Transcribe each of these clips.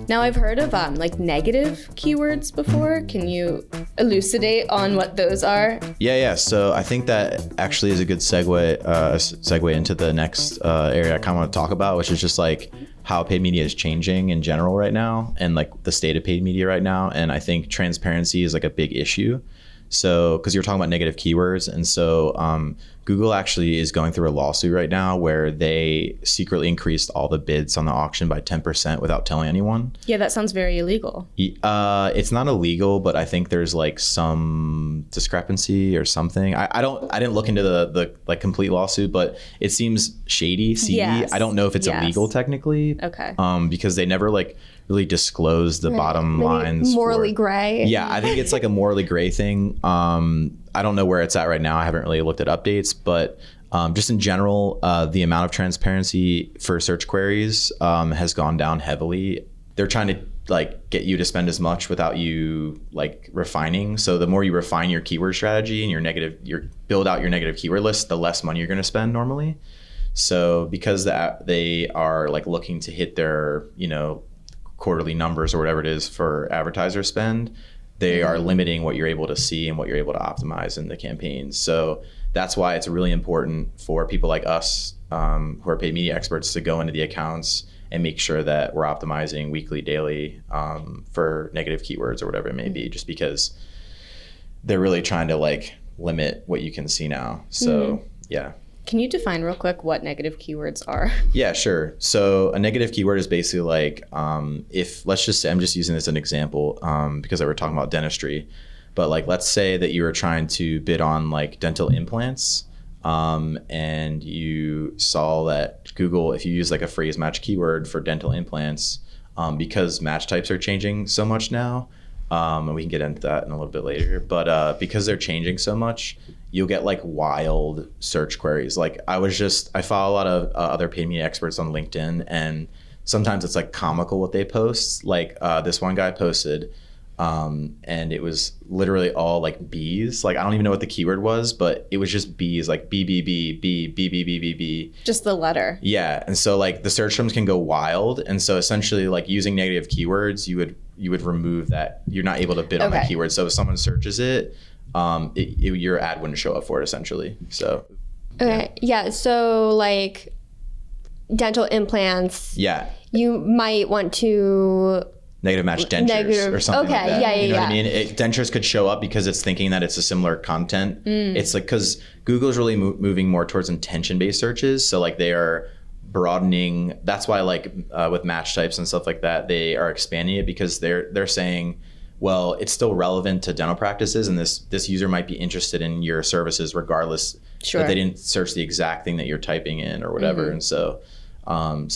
Now, I've heard of like negative keywords before. Can you elucidate on what those are? Yeah. So I think that actually is a good segue into the next area I kind of want to talk about, which is just like how paid media is changing in general right now, and like the state of paid media right now. And I think transparency is like a big issue. So, because you're talking about negative keywords, and so Google actually is going through a lawsuit right now where they secretly increased all the bids on the auction by 10% without telling anyone. Yeah, that sounds very illegal. It's not illegal, but I think there's like some discrepancy or something. I didn't look into the like complete lawsuit, but it seems shady, seedy. Yes. I don't know if it's illegal technically. Okay. Because they never like really disclose the bottom Maybe lines. morally gray. Yeah, I think it's like a morally gray thing. I don't know where it's at right now. I haven't really looked at updates, but just in general, the amount of transparency for search queries has gone down heavily. They're trying to like get you to spend as much without you like refining. So the more you refine your keyword strategy and your build out your negative keyword list, the less money you're going to spend normally. So because they are like looking to hit their, quarterly numbers or whatever it is for advertiser spend, they are limiting what you're able to see and what you're able to optimize in the campaigns. So that's why it's really important for people like us who are paid media experts to go into the accounts and make sure that we're optimizing weekly, daily for negative keywords or whatever it may be, just because they're really trying to like limit what you can see now. So yeah. Can you define real quick what negative keywords are? Yeah, sure. So a negative keyword is basically like, if let's just say, I'm just using this as an example because we were talking about dentistry, but like, let's say that you were trying to bid on like dental implants and you saw that Google, if you use like a phrase match keyword for dental implants, because match types are changing so much now, and we can get into that in a little bit later, but because they're changing so much, you'll get like wild search queries. Like I follow a lot of other paid media experts on LinkedIn, and sometimes it's like comical what they post. Like this one guy posted, and it was literally all like bees. Like I don't even know what the keyword was, but it was just bees, like B, B, B, B, B, B, B, B, B. Just the letter. Yeah, and so like the search terms can go wild, and so essentially like using negative keywords, you would remove that. You're not able to bid on that keyword. So if someone searches it, your ad wouldn't show up for it essentially. So yeah, so like dental implants, you might want to negative match dentures or something like that. You know what I mean? Dentures could show up because it's thinking that it's a similar content. It's like, because Google is really moving more towards intention-based searches, so like they are broadening. That's why like with match types and stuff like that, they are expanding it, because they're saying, well, it's still relevant to dental practices, and this user might be interested in your services regardless that they didn't search the exact thing that you're typing in or whatever. And so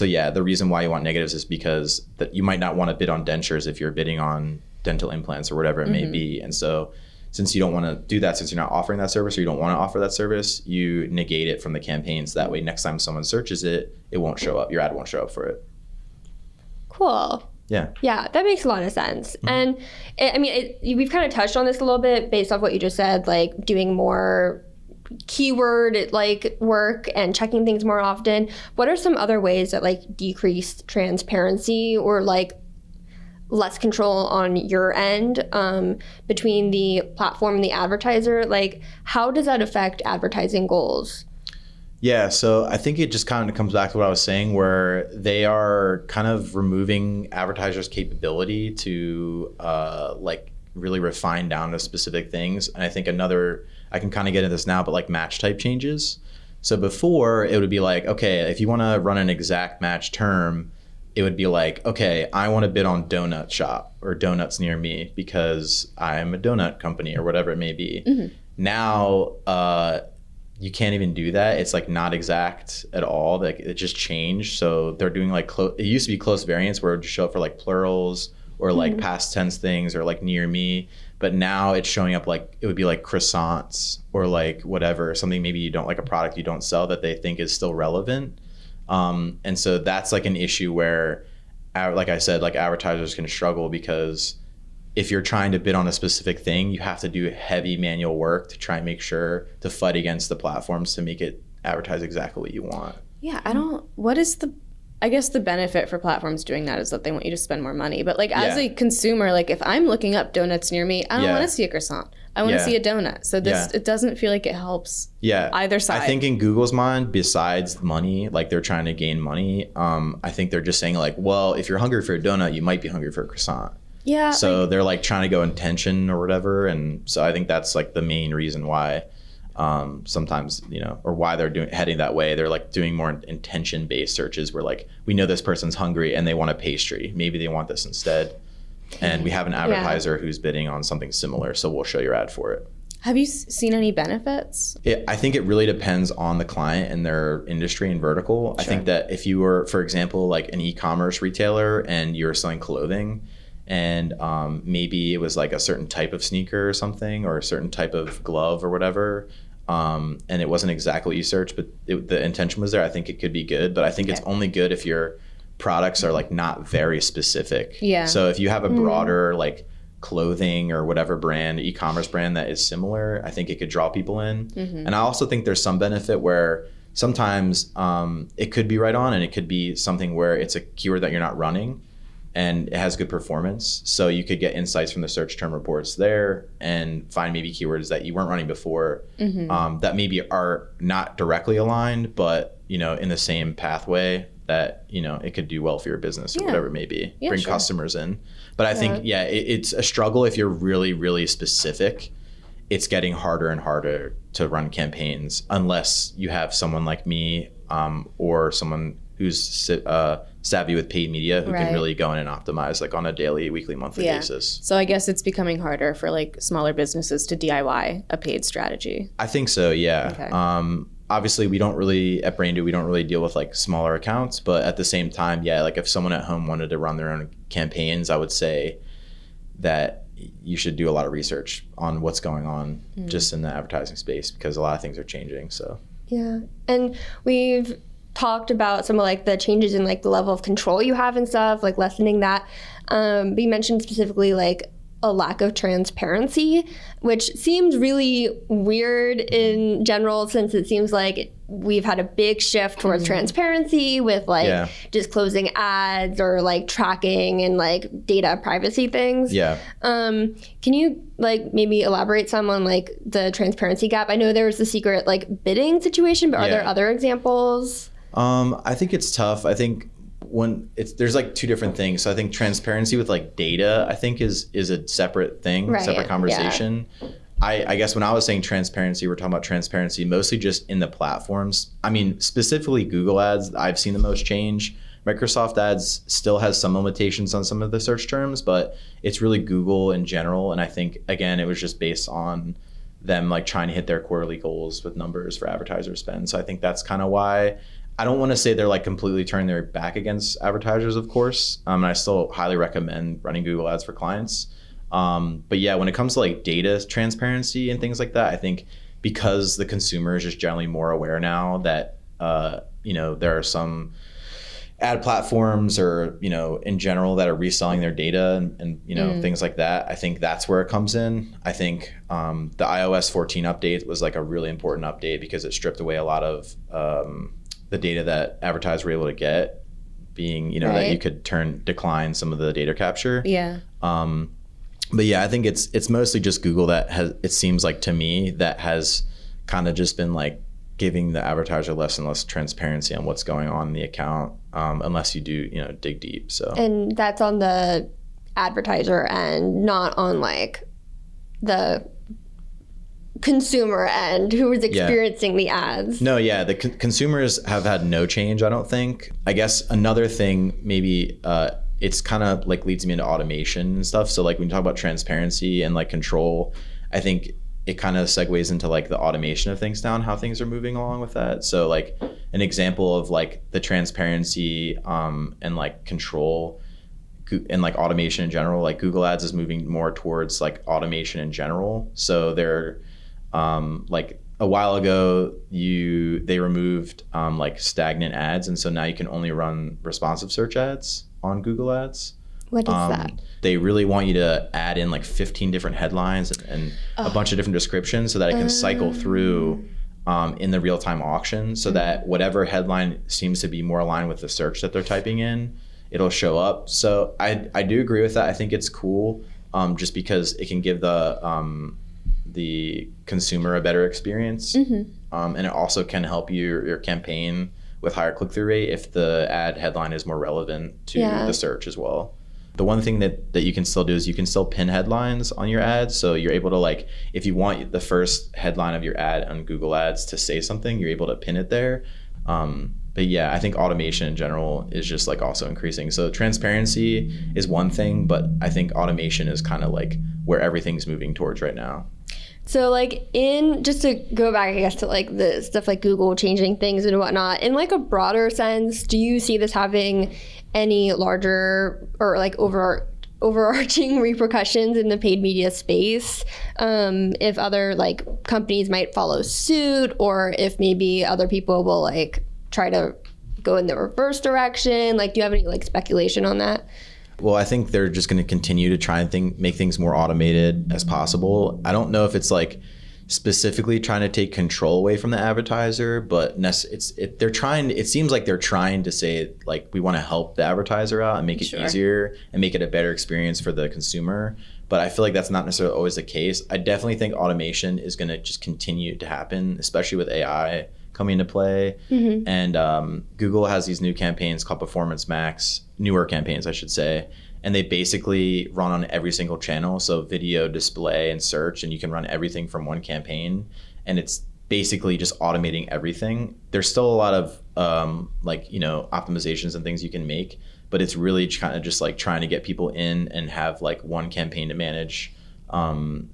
yeah, the reason why you want negatives is because that you might not want to bid on dentures if you're bidding on dental implants or whatever it may be. And so since you don't want to do that, since you're not offering that service or you don't want to offer that service, you negate it from the campaign. So that way, next time someone searches it, it won't show up. Your ad won't show up for it. Cool. Yeah. Yeah, that makes a lot of sense. And we've kind of touched on this a little bit based off what you just said, like doing more keyword like work and checking things more often. What are some other ways that like decrease transparency or like less control on your end between the platform and the advertiser? Like, how does that affect advertising goals? Yeah, so I think it just kind of comes back to what I was saying, where they are kind of removing advertisers' capability to like really refine down to specific things. And I think I can kind of get into this now, but like match type changes. So before it would be like, okay, if you want to run an exact match term, it would be like, okay, I want to bid on donut shop or donuts near me because I'm a donut company or whatever it may be. Now, you can't even do that. It's like not exact at all. Like it just changed. So they're doing like it used to be close variants where it would just show up for like plurals or like past tense things or like near me. But now it's showing up like it would be like croissants or like whatever, something maybe you don't like, a product you don't sell that they think is still relevant. And so that's like an issue where, like I said, like advertisers can struggle, because if you're trying to bid on a specific thing, you have to do heavy manual work to try and make sure to fight against the platforms to make it advertise exactly what you want. Yeah, what is the I guess the benefit for platforms doing that is that they want you to spend more money. But like as Yeah. a consumer, like if I'm looking up donuts near me, I don't Yeah. want to see a croissant. I want to Yeah. see a donut. So this Yeah. it doesn't feel like it helps Yeah. either side. I think in Google's mind, besides money, like they're trying to gain money, I think they're just saying like, well, if you're hungry for a donut, you might be hungry for a croissant. yeah. So like, they're like trying to go intention or whatever. And so I think that's like the main reason why sometimes, you know, or why they're heading that way. They're like doing more intention based searches where like, we know this person's hungry and they want a pastry. Maybe they want this instead. And we have an advertiser who's bidding on something similar. So we'll show your ad for it. have you seen any benefits? I think it really depends on the client and their industry and vertical. I think that if you were, for example, like an e-commerce retailer and you're selling clothing and maybe it was like a certain type of sneaker or something or a certain type of glove or whatever, and it wasn't exactly what you searched, but the intention was there, I think it could be good. But I think it's only good if your products are like not very specific. Yeah. So if you have a broader like clothing or whatever brand, e-commerce brand that is similar, I think it could draw people in. And I also think there's some benefit where sometimes it could be right on and it could be something where it's a keyword that you're not running and it has good performance. So you could get insights from the search term reports there and find maybe keywords that you weren't running before that maybe are not directly aligned, but you know, in the same pathway that, you know, it could do well for your business or whatever it may be, bring customers in. But I think, it's a struggle if you're really, really specific. It's getting harder and harder to run campaigns unless you have someone like me or someone who's savvy with paid media who can really go in and optimize like on a daily, weekly, monthly basis. So I guess it's becoming harder for like smaller businesses to DIY a paid strategy. I think so, yeah. Okay. Obviously, we don't really, at BrainDo, we don't really deal with like smaller accounts, but at the same time, like if someone at home wanted to run their own campaigns, I would say that you should do a lot of research on what's going on just in the advertising space because a lot of things are changing. So Yeah. And we've talked about some of like the changes in like the level of control you have and stuff, like lessening that. But you mentioned specifically like a lack of transparency, which seems really weird in general since it seems like we've had a big shift towards transparency with like disclosing ads or like tracking and like data privacy things. Yeah. Can you like maybe elaborate some on like the transparency gap? I know there's the secret like bidding situation, but are there other examples? I think it's tough. I think there's like two different things. So I think transparency with like data, I think is a separate thing, separate conversation. I guess when I was saying transparency, we're talking about transparency mostly just in the platforms. I mean, specifically Google ads, I've seen the most change. Microsoft ads still has some limitations on some of the search terms, but it's really Google in general. And I think, again, it was just based on them like trying to hit their quarterly goals with numbers for advertiser spend. So I think that's kind of why. I don't want to say they're like completely turning their back against advertisers, of course. And I still highly recommend running Google ads for clients. But yeah, when it comes to like data transparency and things like that, I think because the consumer is just generally more aware now that, you know, there are some ad platforms or, you know, in general that are reselling their data and you know, things like that. I think that's where it comes in. I think the iOS 14 update was like a really important update because it stripped away a lot of the data that advertisers were able to get, being, you know, that you could decline some of the data capture. Yeah. But yeah, I think it's mostly just Google that has, it seems like to me, that has kind of just been like giving the advertiser less and less transparency on what's going on in the account, unless you do, you know, dig deep. So. And that's on the advertiser end, not on like the consumer end who is experiencing the ads. No, yeah, the consumers have had no change, I don't think. I guess another thing maybe it's kind of like leads me into automation and stuff. So like when you talk about transparency and like control, I think it kind of segues into like the automation of things now and how things are moving along with that. So like an example of like the transparency and like control and like automation in general, like Google Ads is moving more towards like automation in general. So they're like a while ago they removed like stagnant ads, and so now you can only run responsive search ads on Google Ads. What is that? They really want you to add in like 15 different headlines and a bunch of different descriptions so that it can cycle through in the real-time auction, so that whatever headline seems to be more aligned with the search that they're typing in, it'll show up. So I do agree with that. I think it's cool, just because it can give the consumer a better experience, and it also can help your campaign with higher click-through rate if the ad headline is more relevant to the search as well. The one thing that you can still do is you can still pin headlines on your ads. So you're able to, like, if you want the first headline of your ad on Google Ads to say something, you're able to pin it there. But yeah, I think automation in general is just like also increasing. So transparency is one thing, but I think automation is kind of like where everything's moving towards right now. So like just to go back, I guess, to like the stuff like Google changing things and whatnot, in like a broader sense, do you see this having any larger or like overarching repercussions in the paid media space, if other like companies might follow suit, or if maybe other people will like try to go in the reverse direction? Like, do you have any like speculation on that? Well, I think they're just going to continue to try and make things more automated as possible. I don't know if it's like specifically trying to take control away from the advertiser, but they're trying. It seems like they're trying to say like, we want to help the advertiser out and make it easier and make it a better experience for the consumer. But I feel like that's not necessarily always the case. I definitely think automation is going to just continue to happen, especially with AI coming into play. And Google has these new campaigns called Performance Max, newer campaigns, I should say. And they basically run on every single channel. So video, display, and search, and you can run everything from one campaign. And it's basically just automating everything. There's still a lot of optimizations and things you can make, but it's really kind of just like trying to get people in and have like one campaign to manage. And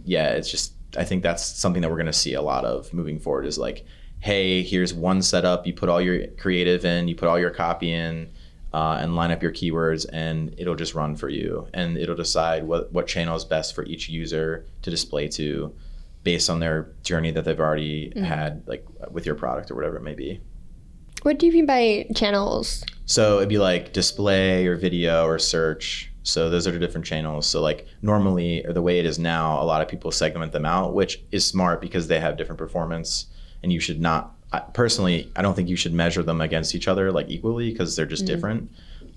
yeah, it's just, I think that's something that we're going to see a lot of moving forward, is like, hey, here's one setup. You put all your creative in, you put all your copy in, and line up your keywords, and it'll just run for you. And it'll decide what channel is best for each user to display to based on their journey that they've already had, like with your product or whatever it may be. What do you mean by channels? So it'd be like display or video or search. So those are the different channels. So like normally, or the way it is now, a lot of people segment them out, which is smart because they have different performance, and you should not, personally, I don't think you should measure them against each other like equally, because they're just different.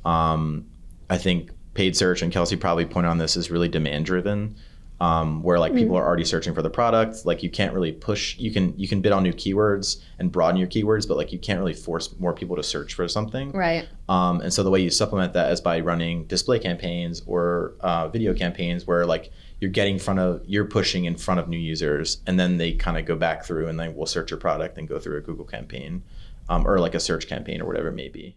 I think paid search, and Kelsey probably pointed on this, is really demand driven, where like people are already searching for the product. Like you can't really push, you can bid on new keywords and broaden your keywords, but like you can't really force more people to search for something. Right. And so the way you supplement that is by running display campaigns or video campaigns, where like you're pushing in front of new users, and then they kind of go back through and they will search your product and go through a Google campaign, or like a search campaign or whatever it may be.